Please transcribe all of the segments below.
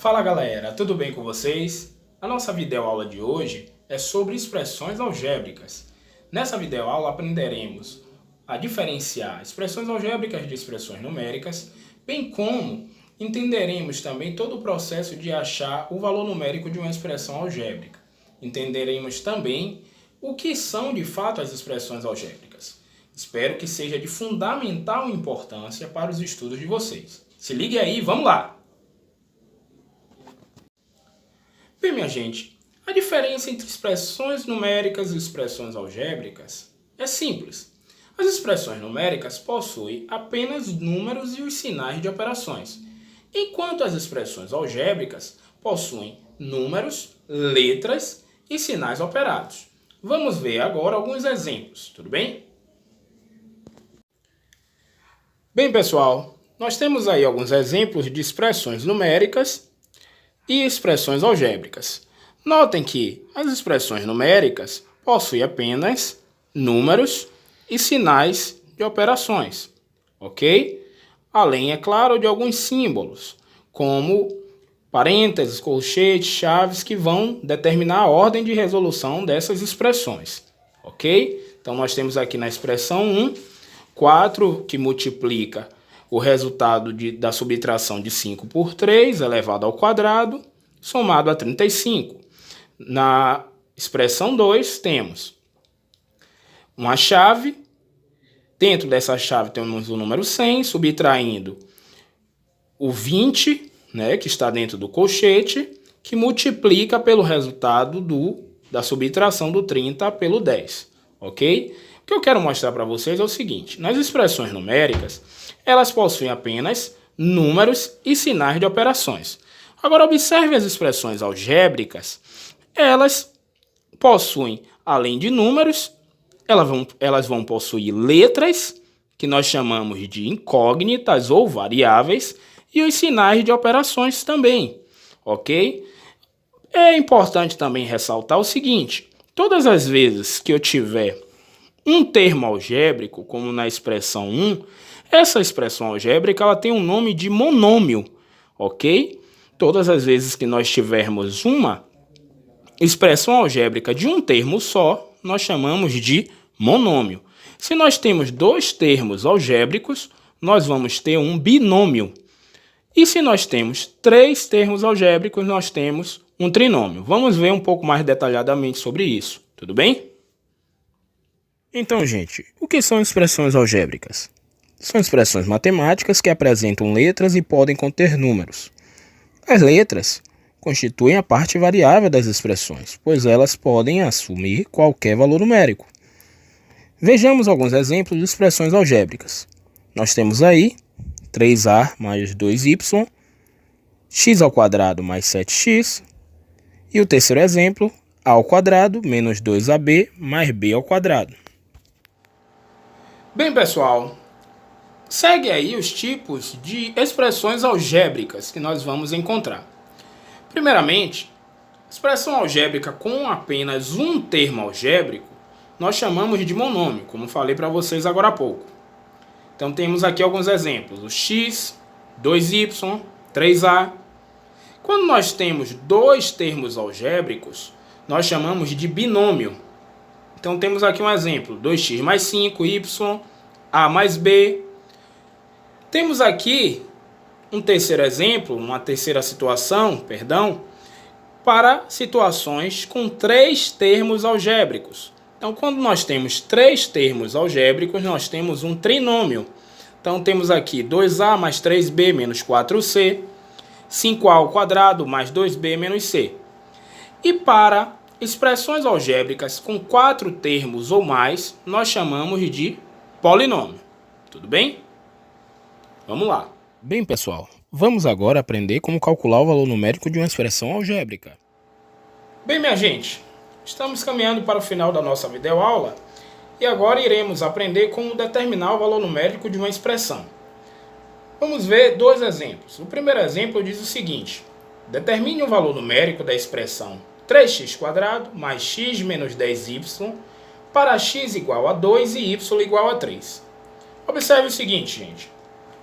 Fala galera, tudo bem com vocês? A nossa videoaula de hoje é sobre expressões algébricas. Nessa videoaula aprenderemos a diferenciar expressões algébricas de expressões numéricas, bem como entenderemos também todo o processo de achar o valor numérico de uma expressão algébrica. Entenderemos também o que são de fato as expressões algébricas. Espero que seja de fundamental importância para os estudos de vocês. Se ligue aí, vamos lá! Bem, minha gente, a diferença entre expressões numéricas e expressões algébricas é simples. As expressões numéricas possuem apenas números e os sinais de operações, enquanto as expressões algébricas possuem números, letras e sinais operados. Vamos ver agora alguns exemplos, tudo bem? Bem, pessoal, nós temos aí alguns exemplos de expressões numéricas e expressões algébricas. Notem que as expressões numéricas possuem apenas números e sinais de operações, ok? Além, é claro, de alguns símbolos, como parênteses, colchetes, chaves, que vão determinar a ordem de resolução dessas expressões, ok? Então, nós temos aqui na expressão 1, 4 que multiplica o resultado da subtração de 5 por 3 elevado ao quadrado, somado a 35. Na expressão 2, temos uma chave. Dentro dessa chave temos o número 100, subtraindo o 20, que está dentro do colchete, que multiplica pelo resultado da subtração do 30 pelo 10. Ok? O que eu quero mostrar para vocês é o seguinte. Nas expressões numéricas, elas possuem apenas números e sinais de operações. Agora, observe as expressões algébricas. Elas possuem, além de números, elas vão possuir letras, que nós chamamos de incógnitas ou variáveis, e os sinais de operações também, ok? É importante também ressaltar o seguinte. Todas as vezes que eu tiver um termo algébrico, como na expressão 1, essa expressão algébrica ela tem um nome de monômio, ok? Todas as vezes que nós tivermos uma expressão algébrica de um termo só, nós chamamos de monômio. Se nós temos dois termos algébricos, nós vamos ter um binômio. E se nós temos três termos algébricos, nós temos um trinômio. Vamos ver um pouco mais detalhadamente sobre isso, tudo bem? Então, gente, o que são expressões algébricas? São expressões matemáticas que apresentam letras e podem conter números. As letras constituem a parte variável das expressões, pois elas podem assumir qualquer valor numérico. Vejamos alguns exemplos de expressões algébricas. Nós temos aí 3a mais 2y, x ao quadrado mais 7x, e o terceiro exemplo, a ao quadrado menos 2ab mais b ao quadrado. Bem, pessoal, segue aí os tipos de expressões algébricas que nós vamos encontrar. Primeiramente, expressão algébrica com apenas um termo algébrico, nós chamamos de monômio, como falei para vocês agora há pouco. Então temos aqui alguns exemplos, o x, 2y, 3a. Quando nós temos dois termos algébricos, nós chamamos de binômio. Então temos aqui um exemplo, 2x mais 5, y, a mais b. Temos aqui um terceiro exemplo, uma terceira situação, para situações com três termos algébricos. Então, quando nós temos três termos algébricos, nós temos um trinômio. Então, temos aqui 2a mais 3b menos 4c, 5a ao quadrado mais 2b menos c. E para expressões algébricas com quatro termos ou mais, nós chamamos de polinômio. Tudo bem? Vamos lá. Bem, pessoal, vamos agora aprender como calcular o valor numérico de uma expressão algébrica. Bem, minha gente, estamos caminhando para o final da nossa videoaula e agora iremos aprender como determinar o valor numérico de uma expressão. Vamos ver dois exemplos. O primeiro exemplo diz o seguinte: determine o valor numérico da expressão 3x² mais x menos 10y para x igual a 2 e y igual a 3. Observe o seguinte, gente.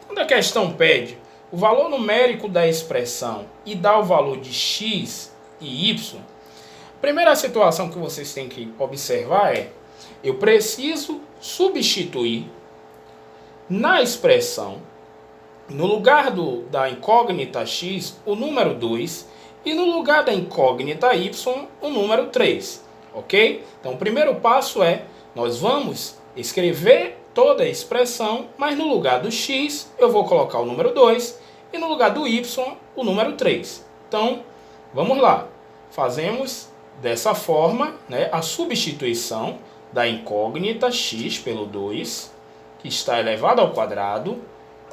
Quando a questão pede o valor numérico da expressão e dá o valor de x e y, a primeira situação que vocês têm que observar é: eu preciso substituir na expressão, no lugar da incógnita x, o número 2 e no lugar da incógnita y, o número 3. Ok? Então, o primeiro passo é: nós vamos escrever toda a expressão, mas no lugar do x eu vou colocar o número 2 e no lugar do y o número 3. Então, vamos lá. Fazemos dessa forma, né, a substituição da incógnita x pelo 2, que está elevado ao quadrado,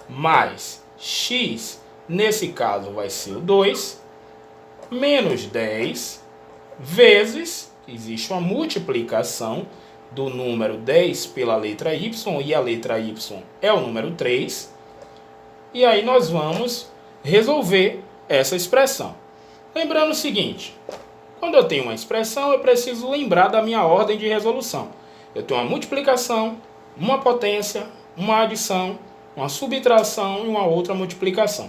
mais x, nesse caso vai ser o 2, menos 10, vezes, existe uma multiplicação do número 10 pela letra y, e a letra y é o número 3. E aí nós vamos resolver essa expressão. Lembrando o seguinte: quando eu tenho uma expressão, eu preciso lembrar da minha ordem de resolução. Eu tenho uma multiplicação, uma potência, uma adição, uma subtração e uma outra multiplicação.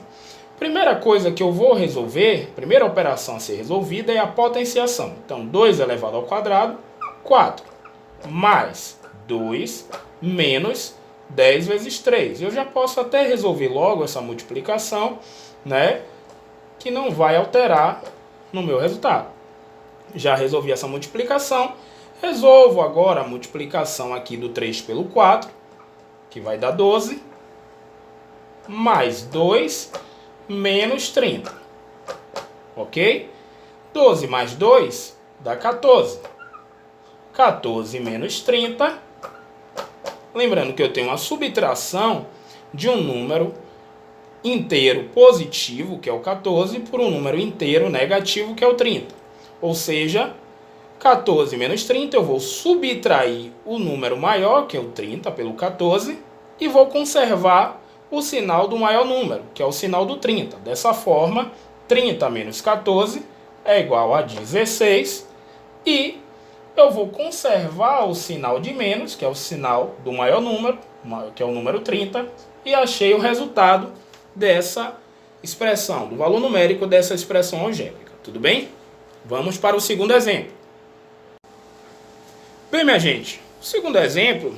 Primeira coisa que eu vou resolver, primeira operação a ser resolvida é a potenciação. Então, 2 elevado ao quadrado, 4, mais 2 menos 10 vezes 3. Eu já posso até resolver logo essa multiplicação, né, que não vai alterar no meu resultado. Já resolvi essa multiplicação. Resolvo agora a multiplicação aqui do 3 pelo 4, que vai dar 12, mais 2 menos 30. Ok? 12 mais 2 dá 14. 14 menos 30. Lembrando que eu tenho uma subtração de um número inteiro positivo, que é o 14, por um número inteiro negativo, que é o 30. Ou seja, 14 menos 30, eu vou subtrair o número maior, que é o 30, pelo 14, e vou conservar o sinal do maior número, que é o sinal do 30. Dessa forma, 30 menos 14 é igual a 16, e eu vou conservar o sinal de menos, que é o sinal do maior número, que é o número 30, e achei o resultado dessa expressão, do valor numérico dessa expressão algébrica. Tudo bem? Vamos para o segundo exemplo. Bem, minha gente, o segundo exemplo,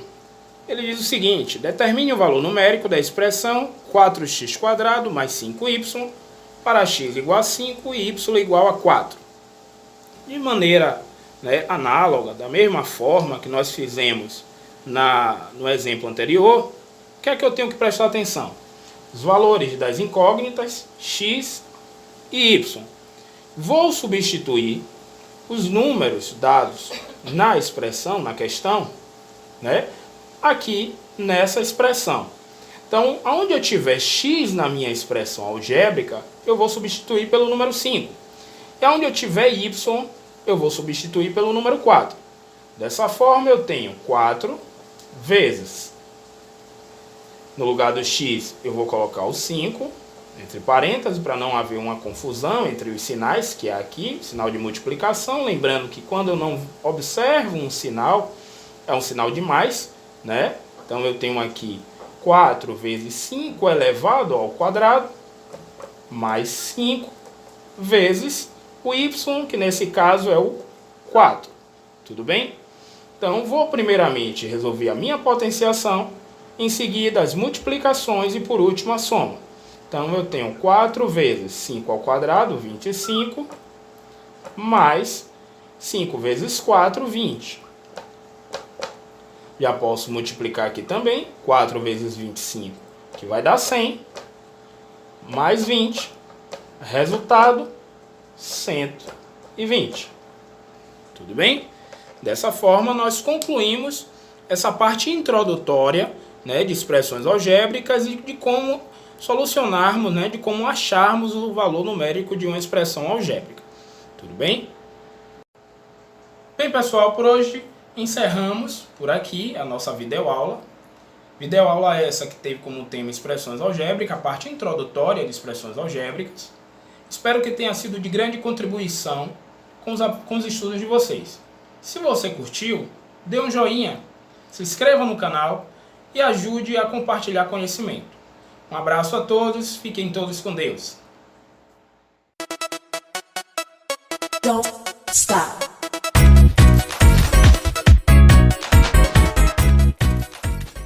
ele diz o seguinte: determine o valor numérico da expressão 4x² mais 5y para x igual a 5 e y igual a 4. De maneira, né, análoga, da mesma forma que nós fizemos no exemplo anterior, o que é que eu tenho que prestar atenção? Os valores das incógnitas, x e y. Vou substituir os números dados na expressão, na questão, né, aqui nessa expressão. Então, onde eu tiver x na minha expressão algébrica, eu vou substituir pelo número 5. E onde eu tiver y, eu vou substituir pelo número 4. Dessa forma, eu tenho 4 vezes, no lugar do x, eu vou colocar o 5, entre parênteses, para não haver uma confusão entre os sinais, que é aqui, sinal de multiplicação. Lembrando que quando eu não observo um sinal, é um sinal de mais, né? Então, eu tenho aqui 4 vezes 5 elevado ao quadrado, mais 5 vezes o y, que nesse caso é o 4. Tudo bem? Então, vou primeiramente resolver a minha potenciação, em seguida as multiplicações e por último a soma. Então, eu tenho 4 vezes 5 ao quadrado, 25, mais 5 vezes 4, 20. Já posso multiplicar aqui também, 4 vezes 25, que vai dar 100, mais 20, resultado, 120. Tudo bem? Dessa forma, nós concluímos essa parte introdutória, né, de expressões algébricas e de como solucionarmos, né, de como acharmos o valor numérico de uma expressão algébrica. Tudo bem? Bem, pessoal, por hoje encerramos por aqui a nossa videoaula. Videoaula essa que teve como tema expressões algébricas, a parte introdutória de expressões algébricas. Espero que tenha sido de grande contribuição com os estudos de vocês. Se você curtiu, dê um joinha, se inscreva no canal e ajude a compartilhar conhecimento. Um abraço a todos, fiquem todos com Deus. Don't stop.